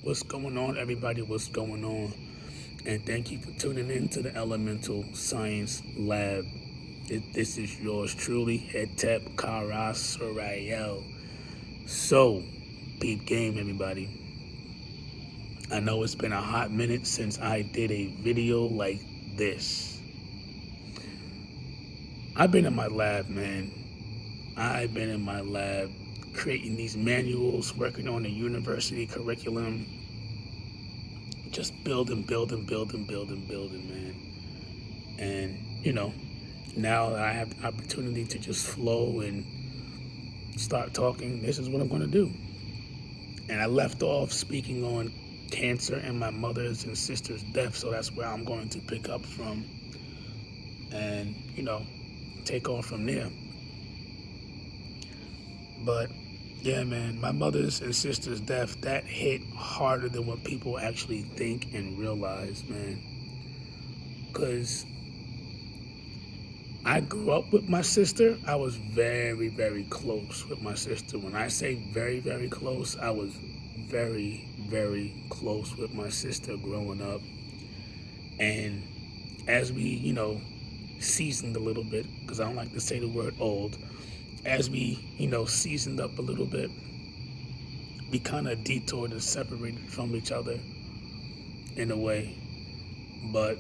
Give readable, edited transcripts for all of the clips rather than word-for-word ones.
What's going on, everybody? What's going on? And thank you for tuning in to the Elemental Science Lab. This is yours truly, Hetep Kara Surael. So, peep game, everybody. I know it's been a hot minute since I did a video like this. I've been in my lab, man. I've been in my lab creating these manuals, working on the university curriculum, just building, man. And, now that I have the opportunity to just flow and start talking, this is what I'm going to do. And I left off speaking on cancer and my mother's and sister's death, so that's where I'm going to pick up from and, take off from there. But yeah, man, my mother's and sister's death, that hit harder than what people actually think and realize, man. Because I grew up with my sister. I was very, very close with my sister. When I say very, very close, I was very, very close with my sister growing up. And as we, seasoned a little bit, because I don't like to say the word old, as we, seasoned up a little bit, we kind of detoured and separated from each other in a way. But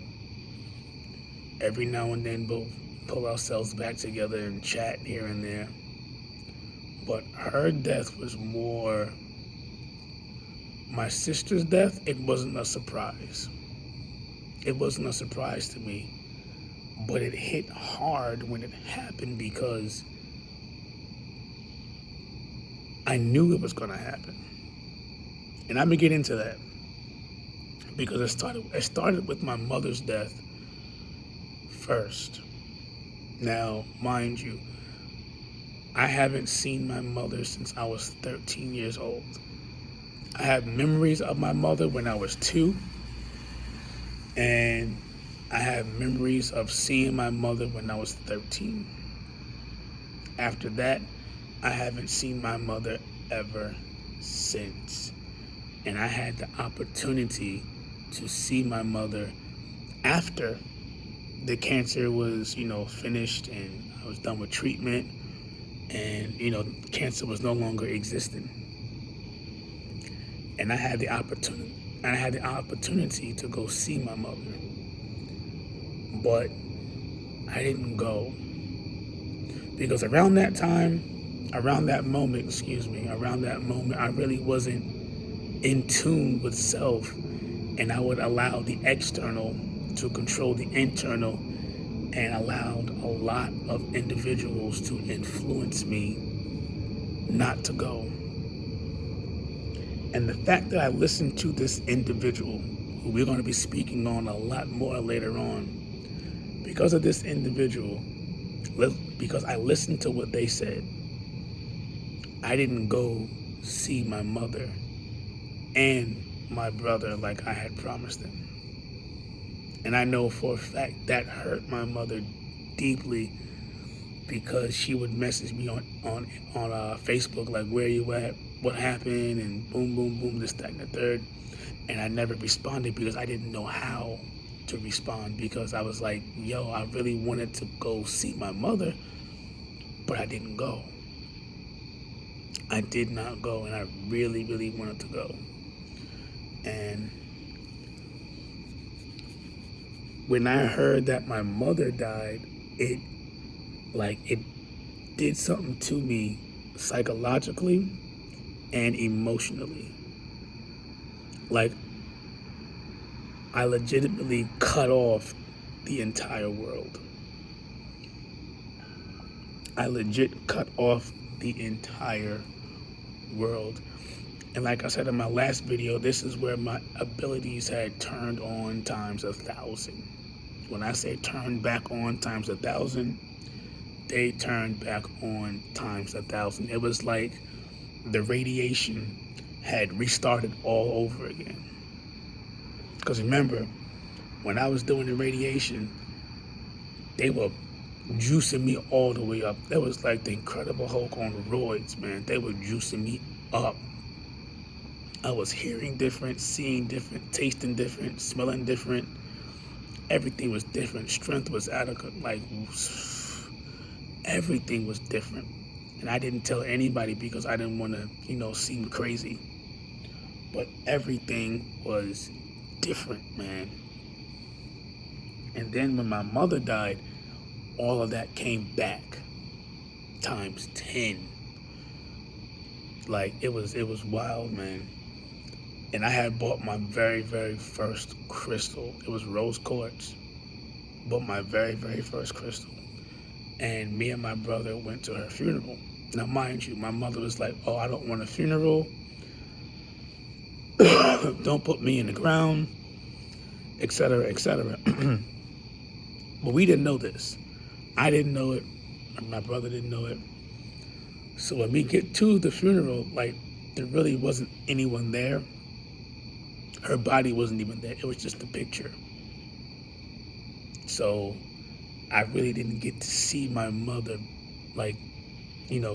every now and then we'll pull ourselves back together and chat here and there. But her death was more, my sister's death, it wasn't a surprise. It wasn't a surprise to me. But it hit hard when it happened because I knew it was going to happen. And I'm going to get into that because it started with my mother's death first. Now, mind you, I haven't seen my mother since I was 13 years old. I have memories of my mother when I was 2, and I have memories of seeing my mother when I was 13. After that, I haven't seen my mother ever since. And I had the opportunity to see my mother after the cancer was, finished and I was done with treatment and, cancer was no longer existing. And I had the opportunity to go see my mother. But I didn't go because around that moment, I really wasn't in tune with self, and I would allow the external to control the internal and allowed a lot of individuals to influence me not to go. And the fact that I listened to this individual, who we're going to be speaking on a lot more later on, because of this individual, because I listened to what they said, I didn't go see my mother and my brother like I had promised them. And I know for a fact that hurt my mother deeply because she would message me on Facebook like, where you at, what happened, and boom, boom, boom, this, that, and the third. And I never responded because I didn't know how to respond because I was like, yo, I really wanted to go see my mother, but I didn't go. I did not go, and I really, really wanted to go. And when I heard that my mother died, it did something to me psychologically and emotionally. Like, I legitimately cut off the entire world. I legit cut off the entire world. And like I said in my last video, this is where my abilities had turned on times 1,000. When I say turned back on times 1,000, they turned back on times 1,000. It was like the radiation had restarted all over again. Because remember, when I was doing the radiation, they were juicing me all the way up. That was like the Incredible Hulk on roids, man. They were juicing me up. I was hearing different, seeing different, tasting different, smelling different. Everything was different. Strength was adequate. Like, everything was different. And I didn't tell anybody because I didn't want to, seem crazy. But everything was different, man. And then when my mother died, all of that came back times 10. Like, it was wild, man. And I had bought my very, very first crystal. It was rose quartz. Bought my very, very first crystal. And me and my brother went to her funeral. Now, mind you, my mother was like, oh, I don't want a funeral. Don't put me in the ground, etc., etc. But we didn't know this. I didn't know it. My brother didn't know it. So when we get to the funeral, like, there really wasn't anyone there. Her body wasn't even there. It was just a picture. So I really didn't get to see my mother, like,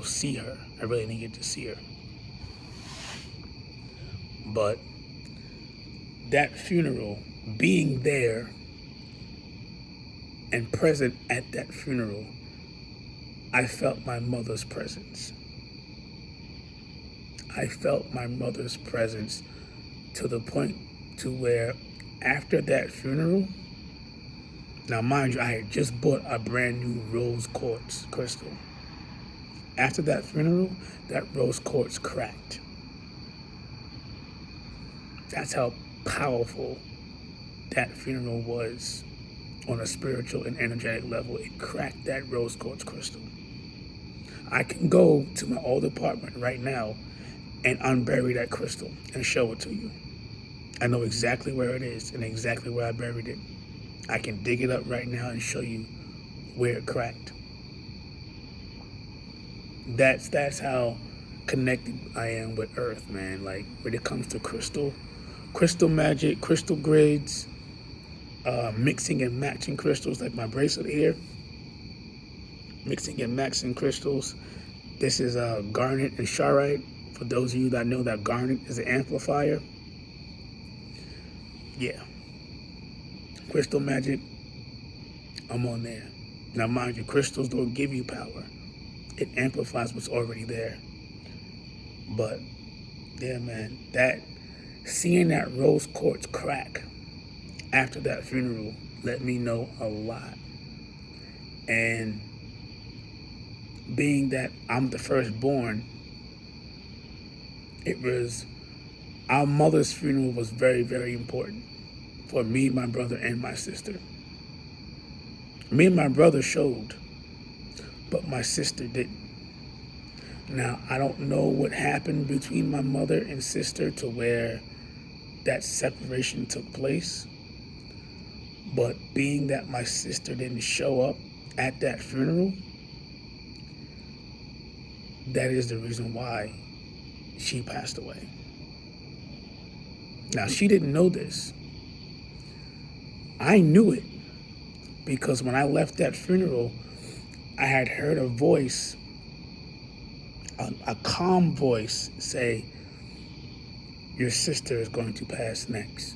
see her. I really didn't get to see her. But that funeral, being there and present at that funeral, I felt my mother's presence. I felt my mother's presence to the point to where after that funeral, now mind you, I had just bought a brand new rose quartz crystal. After that funeral, that rose quartz cracked. That's how powerful that funeral was on a spiritual and energetic level. It cracked that rose quartz crystal. I can go to my old apartment right now and unbury that crystal and show it to you. I know exactly where it is and exactly where I buried it. I can dig it up right now and show you where it cracked. That's how connected I am with Earth, man. Like, when it comes to crystal magic, crystal grids, mixing and matching crystals, like my bracelet here. Mixing and matching crystals. This is garnet and charoite. For those of you that know that garnet is an amplifier. Yeah. Crystal magic, I'm on there. Now, mind you, crystals don't give you power. It amplifies what's already there. But, yeah, man, seeing that rose quartz crack after that funeral let me know a lot. And being that I'm the firstborn, our mother's funeral was very, very important for me, my brother, and my sister. Me and my brother showed, but my sister didn't. Now, I don't know what happened between my mother and sister to where that separation took place, but being that my sister didn't show up at that funeral, that is the reason why she passed away. Now, she didn't know this. I knew it because when I left that funeral, I had heard a voice, a calm voice, say, your sister is going to pass next.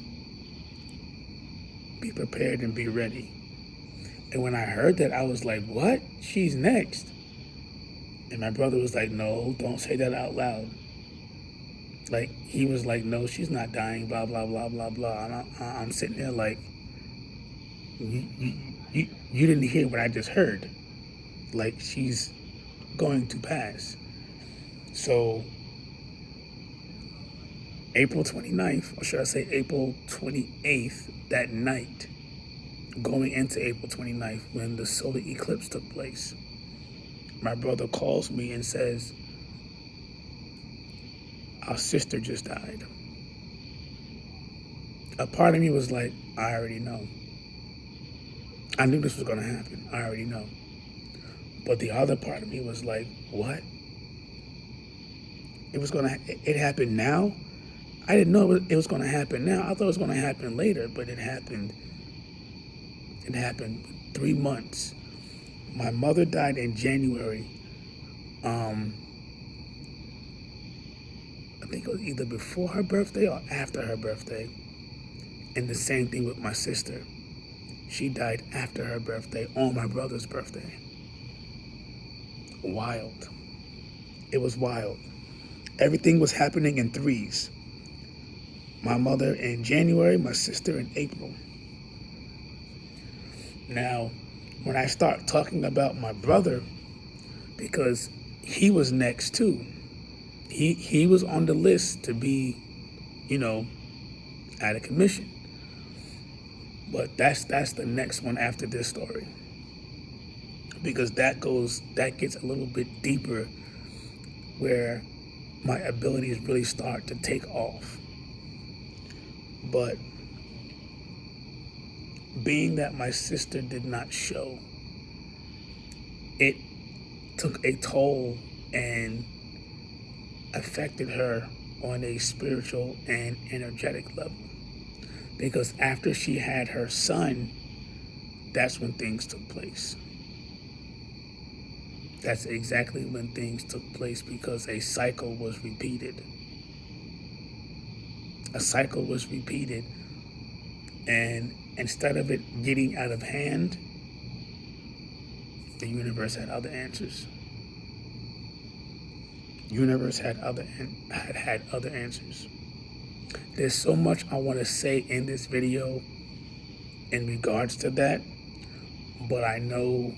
Be prepared and be ready. And when I heard that, I was like, what? She's next. And my brother was like, no, don't say that out loud. Like, he was like, no, she's not dying, blah, blah, blah, blah, blah. And I'm sitting there like, you didn't hear what I just heard. Like, she's going to pass. So, April 29th, or should I say April 28th, that night, going into April 29th, when the solar eclipse took place, my brother calls me and says, our sister just died. A part of me was like, I already know. I knew this was going to happen. I already know. But the other part of me was like, what? It happened now? I didn't know it was going to happen now. I thought it was going to happen later, but it happened. It happened 3 months. My mother died in January. I think it was either before her birthday or after her birthday. And the same thing with my sister. She died after her birthday, on my brother's birthday. Wild. It was wild. Everything was happening in threes. My mother in January, my sister in April. Now, when I start talking about my brother, because he was next too. He was on the list to be, out of commission. But that's the next one after this story. Because that gets a little bit deeper, where my abilities really start to take off. But being that my sister did not show, it took a toll and affected her on a spiritual and energetic level. Because after she had her son, that's when things took place. That's exactly when things took place, because a cycle was repeated. A cycle was repeated, and instead of it getting out of hand, the universe had other answers. Universe had other answers. There's so much I want to say in this video in regards to that, but I know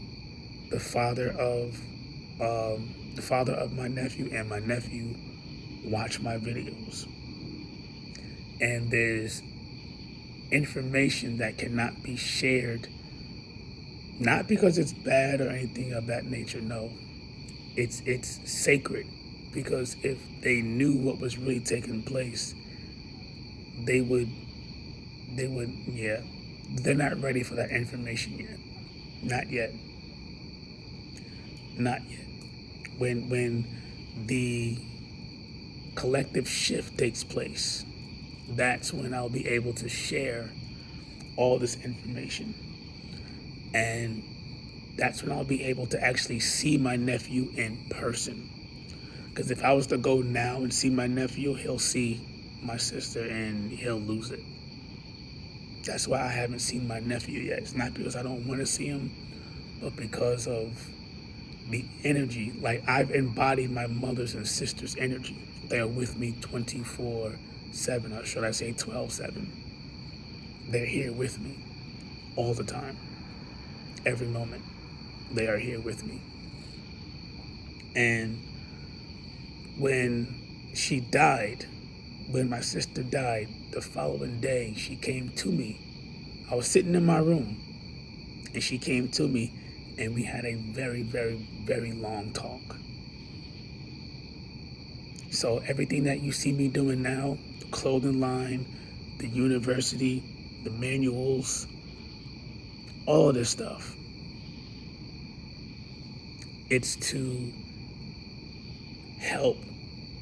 the father of my nephew and my nephew watch my videos, and there's information that cannot be shared, not because it's bad or anything of that nature. No, it's sacred, because if they knew what was really taking place, they would, yeah, they're not ready for that information yet. Not yet. When the collective shift takes place, that's when I'll be able to share all this information. And that's when I'll be able to actually see my nephew in person. Because if I was to go now and see my nephew, he'll see my sister and he'll lose it. That's why I haven't seen my nephew yet. It's not because I don't want to see him, but because of the energy. Like, I've embodied my mother's and sister's energy. They are with me 24/7, or should I say 12/7. They're here with me all the time. Every moment, they are here with me. And when she died, when my sister died, the following day, she came to me. I was sitting in my room, and she came to me, and we had a very, very, very long talk. So everything that you see me doing now, the clothing line, the university, the manuals, all of this stuff, it's to help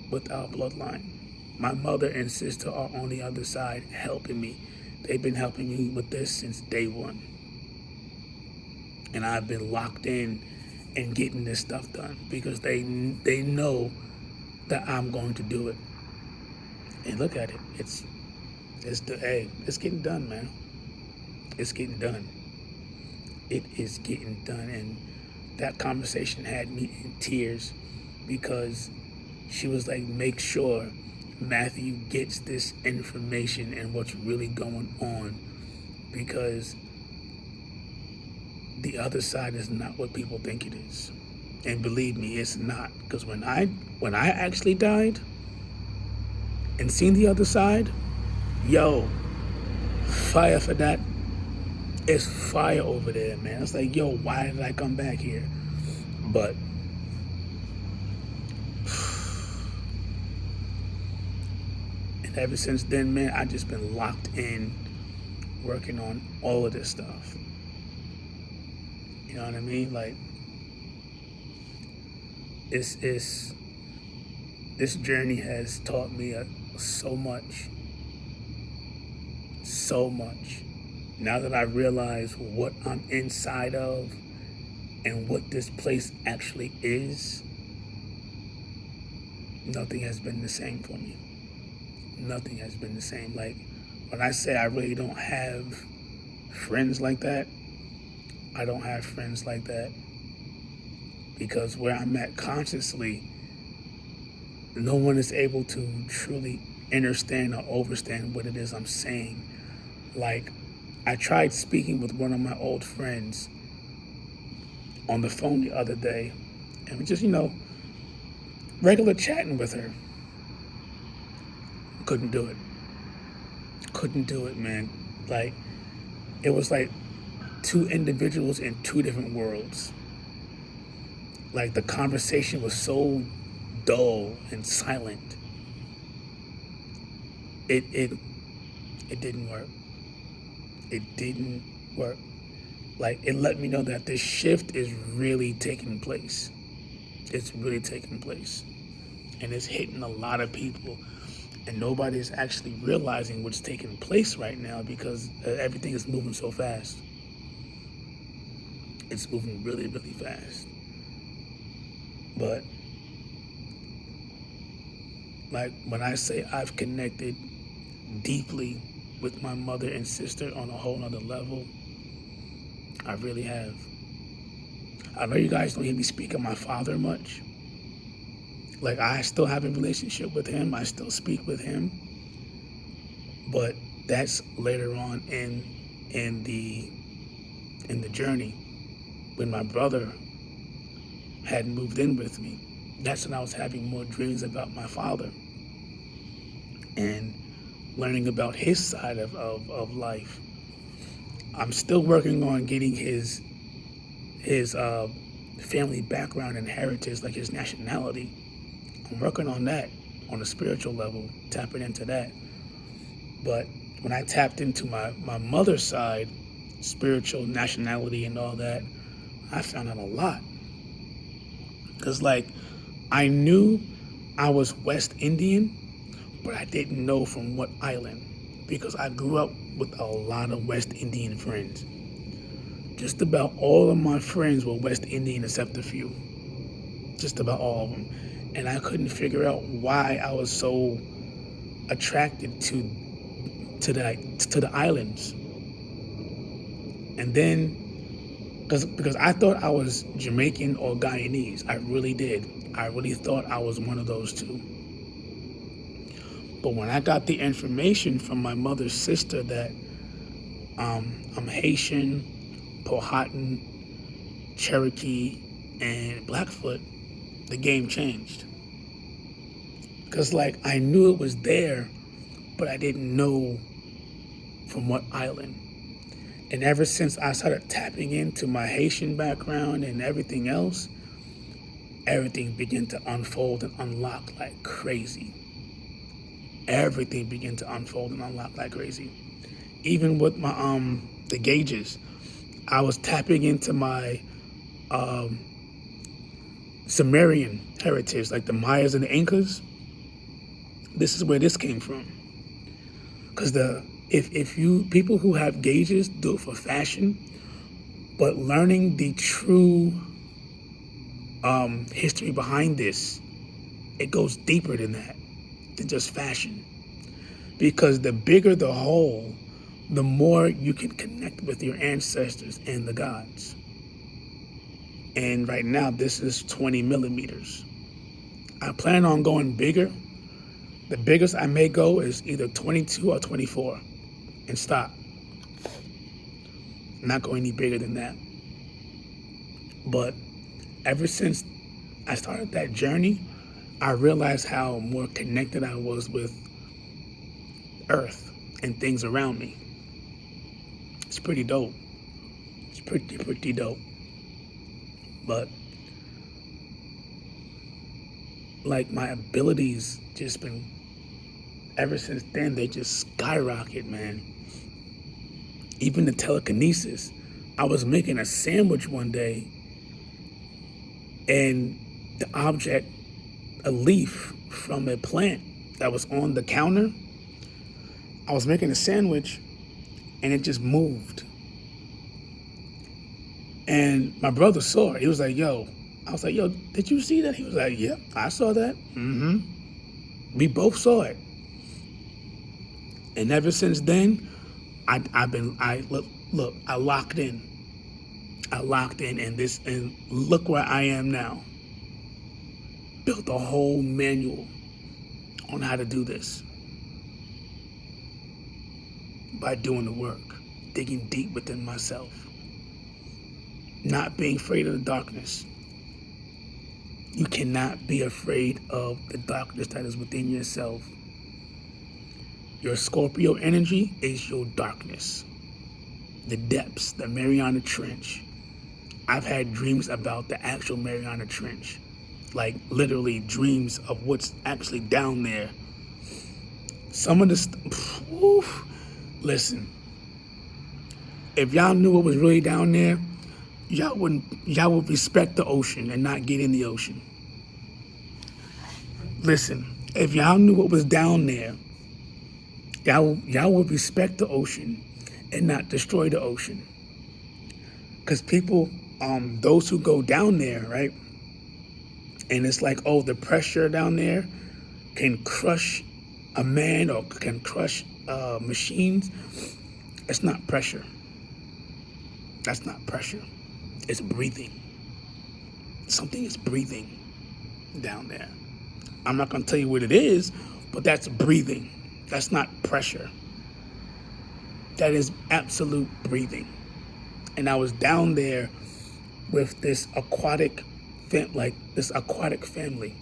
with our bloodline. My mother and sister are on the other side helping me. They've been helping me with this since day one. And I've been locked in and getting this stuff done because they know that I'm going to do it. And look at it. It's getting done, man. It's getting done. It is getting done. And that conversation had me in tears, because she was like, make sure Matthew gets this information and what's really going on, because the other side is not what people think it is. And believe me, it's not. Because when I actually died and seen the other side, yo, fire for that. It's fire over there, man. It's like, yo, why did I come back here? But and ever since then, man, I just been locked in, working on all of this stuff. You know what I mean? Like, this journey has taught me so much. So much. Now that I realize what I'm inside of and what this place actually is, nothing has been the same for me. Nothing has been the same. Like, when I say I really don't have friends like that, I don't have friends like that. Because where I'm at consciously, no one is able to truly understand or overstand what it is I'm saying. Like, I tried speaking with one of my old friends on the phone the other day, and we just, regular chatting with her. Couldn't do it. Couldn't do it, man. Like, it was like two individuals in two different worlds. Like, the conversation was so dull and silent. It didn't work. It didn't work. Like, it let me know that this shift is really taking place. It's really taking place. And it's hitting a lot of people. And nobody's actually realizing what's taking place right now because everything is moving so fast. It's moving really, really fast. But, like, when I say I've connected deeply with my mother and sister on a whole nother level, I really have. I know you guys don't hear me speak of my father much. Like, I still have a relationship with him. I still speak with him. But that's later on in the journey when my brother had moved in with me. That's when I was having more dreams about my father and learning about his side of life. I'm still working on getting his family background and heritage, like his nationality. I'm working on that on a spiritual level, tapping into that. But when I tapped into my mother's side, spiritual nationality and all that, I found out a lot. Because, like, I knew I was West Indian, but I didn't know from what island. Because I grew up with a lot of West Indian friends. Just about all of my friends were West Indian except a few. Just about all of them. And I couldn't figure out why I was so attracted to the islands. And then, because I thought I was Jamaican or Guyanese. I really did. I really thought I was one of those two. But when I got the information from my mother's sister that I'm Haitian, Powhatan, Cherokee, and Blackfoot, the game changed. Because, like, I knew it was there, but I didn't know from what island. And ever since I started tapping into my Haitian background and everything else, everything began to unfold and unlock like crazy. Everything began to unfold and unlock like crazy. Even with my the gauges, I was tapping into my Sumerian heritage, like the Mayas and the Incas. This is where this came from. Because if you people who have gauges do it for fashion, but learning the true history behind this, it goes deeper than that, than just fashion. Because the bigger the whole, the more you can connect with your ancestors and the gods. And right now, this is 20 millimeters. I plan on going bigger. The biggest I may go is either 22 or 24 and stop. Not going any bigger than that. But ever since I started that journey, I realized how more connected I was with Earth and things around me. It's pretty dope. It's pretty dope. But, like, my abilities just been, ever since then, they just skyrocket, man. Even the telekinesis. I was making a sandwich one day, and the object, a leaf from a plant that was on the counter, I was making a sandwich, and it just moved. And my brother saw it. He was like, yo. I was like, yo, did you see that? He was like, yep, I saw that. Mm-hmm. We both saw it. And ever since then, I locked in. I locked in, and look where I am now. Built a whole manual on how to do this by doing the work, digging deep within myself, not being afraid of the darkness. You cannot be afraid of the darkness that is within yourself. Your Scorpio energy is your darkness. The depths, the Mariana Trench. I've had dreams about the actual Mariana Trench. Like literally dreams of what's actually down there. Some of this, listen, if y'all knew what was really down there, y'all would respect the ocean and not get in the ocean. Listen, if y'all knew what was down there, y'all would respect the ocean and not destroy the ocean. Because people, those who go down there, right? And it's like, oh, the pressure down there can crush a man or can crush machines. It's not pressure. That's not pressure. It's breathing. Something is breathing down there. I'm not going to tell you what it is, but that's breathing. That's not pressure. That is absolute breathing. And I was down there with this aquatic family.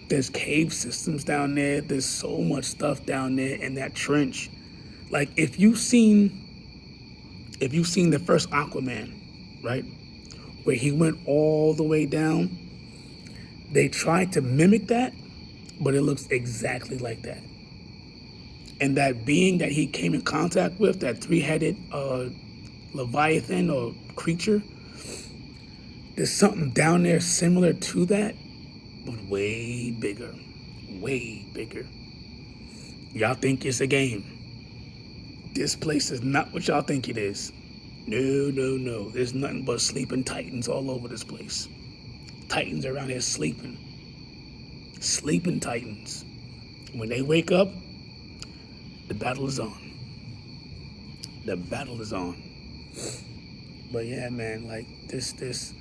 There's cave systems down there. There's so much stuff down there in that trench. Like if you've seen the first Aquaman, right? Where he went all the way down. They tried to mimic that, but it looks exactly like that. And that being that he came in contact with, that three-headed Leviathan or creature, there's something down there similar to that, but way bigger, way bigger. Y'all think it's a game. This place is not what y'all think it is. No. There's nothing but sleeping titans all over this place. Titans around here sleeping. Sleeping titans. When they wake up, the battle is on. The battle is on. But yeah, man, like this,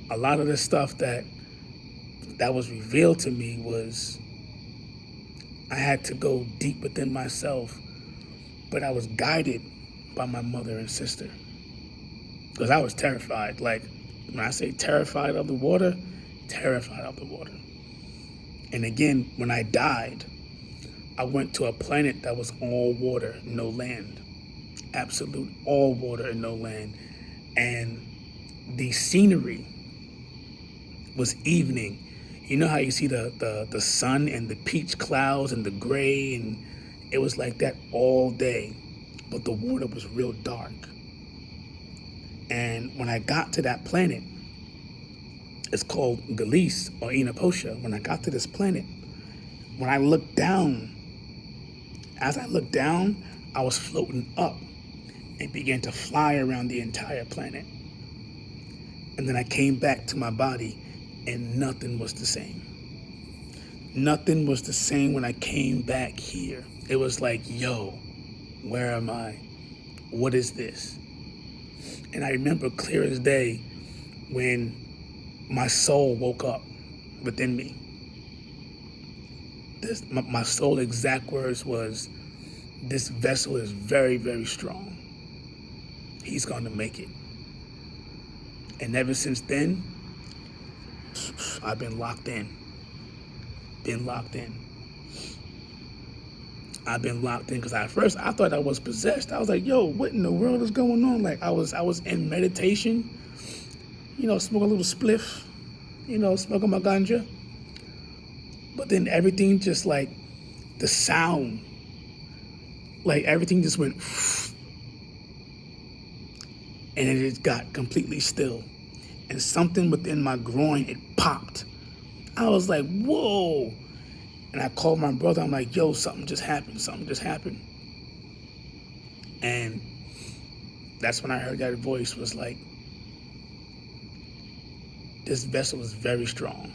a lot of the stuff that was revealed to me was I had to go deep within myself, but I was guided by my mother and sister. Because I was terrified. Like, when I say terrified of the water, terrified of the water. And again, when I died, I went to a planet that was all water, no land. Absolute all water and no land. And the scenery was evening. You know how you see the sun and the peach clouds and the gray, and it was like that all day, but the water was real dark. And when I got to that planet, it's called Galis or Inaposha. When I got to this planet, when I looked down, as I looked down, I was floating up and began to fly around the entire planet. And then I came back to my body and nothing was the same. Nothing was the same when I came back here. It was like, yo, where am I? What is this? And I remember clear as day when my soul woke up within me. My soul exact words was, this vessel is very, very strong. He's going to make it. And ever since then, I've been locked in. I've been locked in because at first I thought I was possessed. I was like, yo, what in the world is going on? Like I was in meditation, smoking a little spliff, smoking my ganja. But then everything just like the sound, like everything just went and it just got completely still. And something within my groin, it popped. I was like, whoa. And I called my brother. I'm like, yo, something just happened. And that's when I heard that voice was like, this vessel is very strong.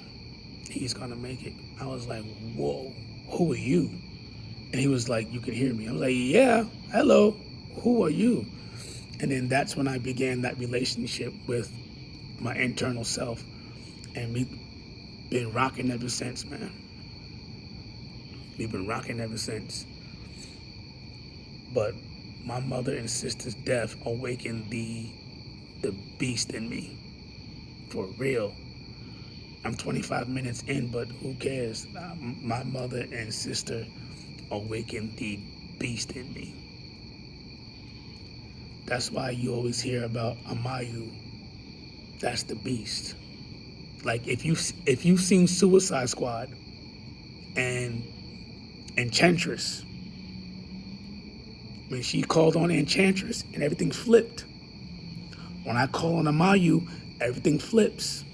He's going to make it. I was like, whoa, who are you? And he was like, you can hear me. I was like, yeah, hello, who are you? And then that's when I began that relationship with my internal self. And we've been rocking ever since, man. We've been rocking ever since. But my mother and sister's death awakened the beast in me. For real. I'm 25 minutes in, but who cares? My mother and sister awakened the beast in me. That's why you always hear about Amayu. That's the beast. Like if you've seen Suicide Squad and Enchantress, when she called on Enchantress and everything flipped. When I call on Amayu, everything flips.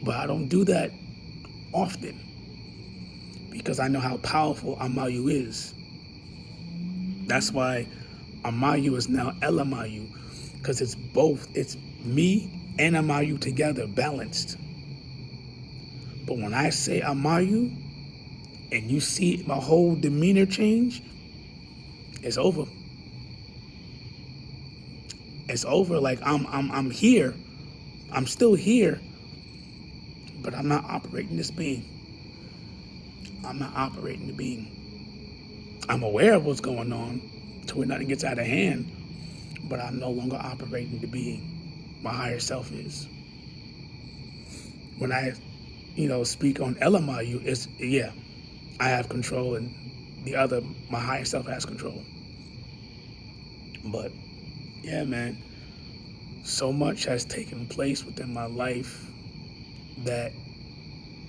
But I don't do that often because I know how powerful Amayu is. That's why Amayu is now Elamayu, because it's both. It's me and Amayu together, balanced. But when I say Amayu and you see my whole demeanor change, it's over. It's over. Like I'm here. I'm still here, but I'm not operating this being. I'm not operating the being. I'm aware of what's going on to where nothing gets out of hand, but I'm no longer operating the being. My higher self is. When I, speak on Elamayu, it's, yeah, I have control and my higher self has control. But yeah, man, so much has taken place within my life that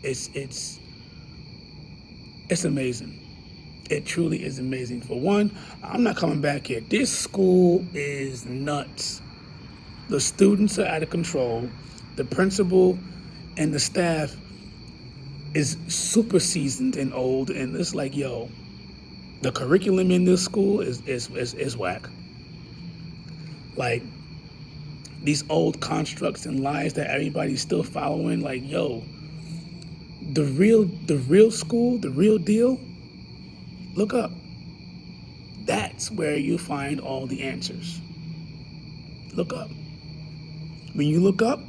it's amazing. It truly is amazing. For one, I'm not coming back here. This school is nuts. The students are out of control. The principal and the staff is super seasoned and old, and it's like, yo, the curriculum in this school is whack. Like, these old constructs and lies that everybody's still following, like, yo, the real school, the real deal, look up. That's where you find all the answers. Look up. When you look up,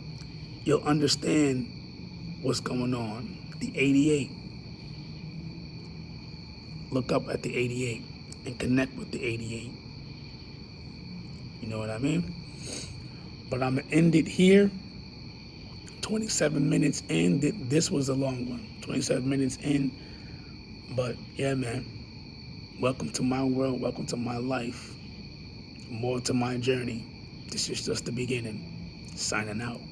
you'll understand what's going on. The 88. Look up at the 88 and connect with the 88. You know what I mean? But I'm going to end it here. 27 minutes in. This was a long one. 27 minutes in. But yeah, man. Welcome to my world. Welcome to my life. More to my journey. This is just the beginning. Signing out.